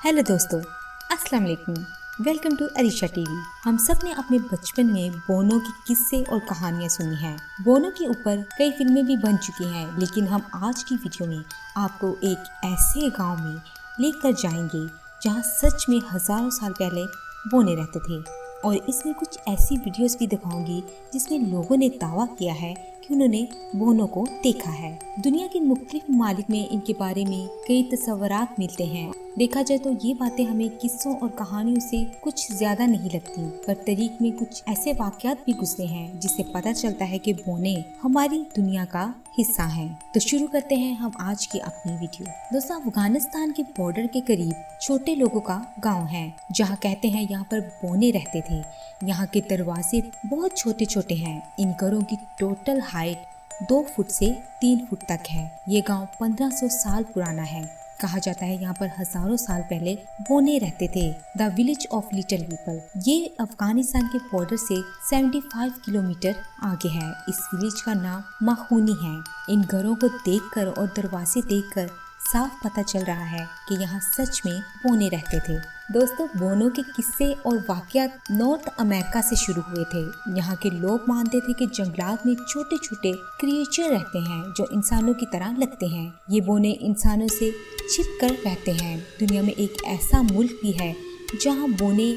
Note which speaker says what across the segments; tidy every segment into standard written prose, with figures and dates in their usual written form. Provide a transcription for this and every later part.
Speaker 1: Hello दोस्तों, अस्सलाम वालेकुम। Welcome to Arisha TV. हम सब ने अपने बचपन में बोनो की किस्से और कहानियाँ सुनी हैं। बोनो के ऊपर कई फिल्में भी बन चुकी हैं, लेकिन हम आज की वीडियो में आपको एक ऐसे गांव में लेकर जाएंगे जहां सच में हजारों साल पहले बोने रहते थे। और इसमें कुछ ऐसी वीडियोस भी दिखाऊंगी जिसमें लोगों ने दावा किया है कि उन्होंने बोनो को देखा है। दुनिया के मुख्तलिफ ममालिक में इनके बारे में कई तस्वुरात मिलते हैं। देखा जाए तो ये बातें हमें किस्सों और कहानियों से कुछ ज्यादा नहीं लगती, पर तारीख में कुछ ऐसे वाकयात भी गुजरे हैं जिससे पता चलता है कि बोने हमारी दुनिया का हिस्सा हैं। तो शुरू करते हैं हम आज की अपनी वीडियो। दोस्तों, अफगानिस्तान के बॉर्डर के करीब छोटे लोगों का गांव है, जहां कहते हैं यहाँ पर बोने रहते थे। यहाँ के दरवाजे बहुत छोटे छोटे हैं। इन घरों की टोटल हाइट 2 फुट से 3 फुट तक है। ये गांव 1500 साल पुराना है। कहा जाता है यहाँ पर हजारों साल पहले बोने रहते थे। The village of little people. ये अफगानिस्तान के बॉर्डर से 75 किलोमीटर आगे है। इस विलेज का नाम माखूनी है। इन घरों को देखकर और दरवाजे देखकर साफ पता चल रहा है कि यहाँ सच में बोने रहते थे। दोस्तों, बोनो के किस्से और वाकयात नॉर्थ अमेरिका से शुरू हुए थे। यहाँ के लोग मानते थे कि जंगलात में छोटे छोटे क्रिएचर रहते हैं जो इंसानों की तरह लगते हैं। ये बोने इंसानों से छिप कर रहते हैं। दुनिया में एक ऐसा मुल्क भी है जहाँ बोने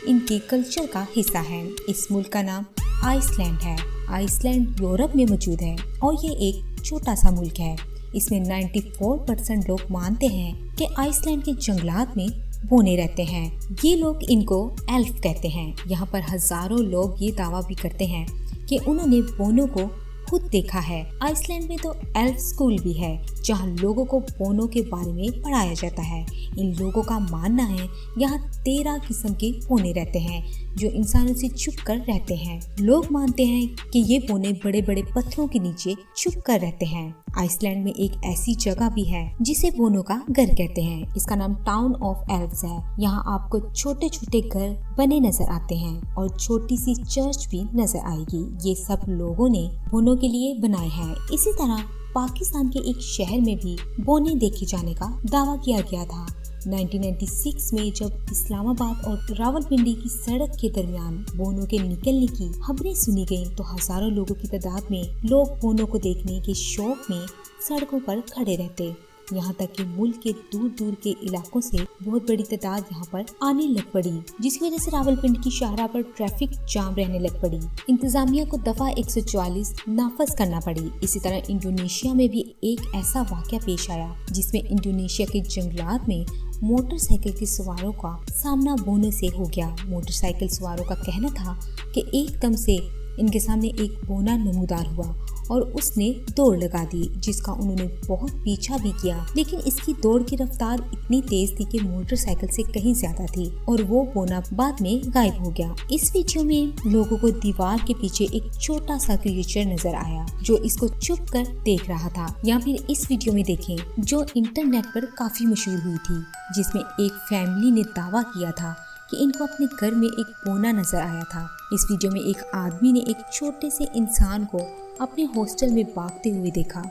Speaker 1: इनके कल्चर का हिस्सा है। इस मुल्क का नाम आइसलैंड है। आइसलैंड यूरोप में मौजूद है और ये एक छोटा सा मुल्क है। इसमें 94% लोग मानते हैं कि आइसलैंड के जंगलात में बोने रहते हैं। ये लोग इनको एल्फ कहते हैं। यहाँ पर हजारों लोग ये दावा भी करते हैं कि उन्होंने बोनो को खुद देखा है। आइसलैंड में तो एल्फ स्कूल भी है जहाँ लोगों को बोनो के बारे में पढ़ाया जाता है। इन लोगों का मानना है यहाँ 13 किस्म के बोने रहते हैं जो इंसानों से छुप कर रहते हैं। लोग मानते हैं कि ये बोने बड़े बड़े पत्थरों के नीचे छुप कर रहते हैं। आइसलैंड में एक ऐसी जगह भी है जिसे बोनो का घर कहते हैं। इसका नाम टाउन ऑफ एल्व्स है। यहाँ आपको छोटे छोटे घर बने नजर आते हैं और छोटी सी चर्च भी नजर आएगी। ये सब लोगों ने बोनो के लिए बनाए हैं। इसी तरह पाकिस्तान के एक शहर में भी बोने देखे जाने का दावा किया गया था। 1996 में जब इस्लामाबाद और रावलपिंडी की सड़क के दरमियान बोनो के निकलने की खबरें सुनी गईं, तो हजारों लोगों की तादाद में लोग बोनो को देखने के शौक में सड़कों पर खड़े रहते। यहाँ तक कि मुल्क के दूर दूर के इलाकों से बहुत बड़ी तादाद यहाँ पर आने लग पड़ी, जिसकी वजह से रावलपिंडी की शाहराह पर ट्रैफिक जाम रहने लग पड़ी। इंतजामिया को दफा 144 नाफज करना पड़ी। इसी तरह इंडोनेशिया में भी एक ऐसा वाकया पेश आया जिसमें इंडोनेशिया के जंगलात में मोटरसाइकिल के सवारों का सामना बोने से हो गया। मोटरसाइकिल सवारों का कहना था कि एकदम से इनके सामने एक बोना नमूदार हुआ और उसने दौड़ लगा दी, जिसका उन्होंने बहुत पीछा भी किया, लेकिन इसकी दौड़ की रफ्तार इतनी तेज थी कि मोटरसाइकिल से कहीं ज्यादा थी और वो बोना बाद में गायब हो गया। इस वीडियो में लोगों को दीवार के पीछे एक छोटा सा क्रिएचर नजर आया जो इसको छुप कर देख रहा था। या फिर इस वीडियो में देखें जो इंटरनेट पर काफी मशहूर हुई थी, जिसमें एक फैमिली ने दावा किया था कि इनको अपने घर में एक बोना नजर आया था। इस वीडियो में एक आदमी ने एक छोटे से इंसान को अपने हॉस्टल में भागते हुए देखा।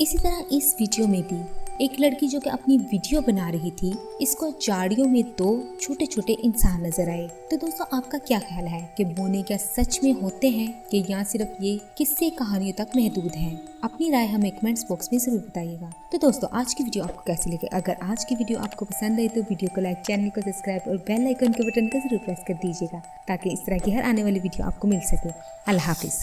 Speaker 1: इसी तरह इस वीडियो में भी एक लड़की जो कि अपनी वीडियो बना रही थी, इसको झाड़ियों में 2 छोटे छोटे इंसान नजर आए। तो दोस्तों, आपका क्या ख्याल है कि बोने क्या सच में होते हैं कि यहाँ सिर्फ ये किस्से कहानियों तक महदूद हैं? अपनी राय हमें कमेंट्स बॉक्स में जरूर बताइएगा। तो दोस्तों, आज की वीडियो आपको कैसी लगी? अगर आज की वीडियो आपको पसंद आई तो वीडियो को लाइक, चैनल को सब्सक्राइब और बेल आइकन के बटन को जरूर प्रेस कर दीजिएगा ताकि इस तरह की हर आने वाली वीडियो आपको मिल सके। अल्लाह हाफिज।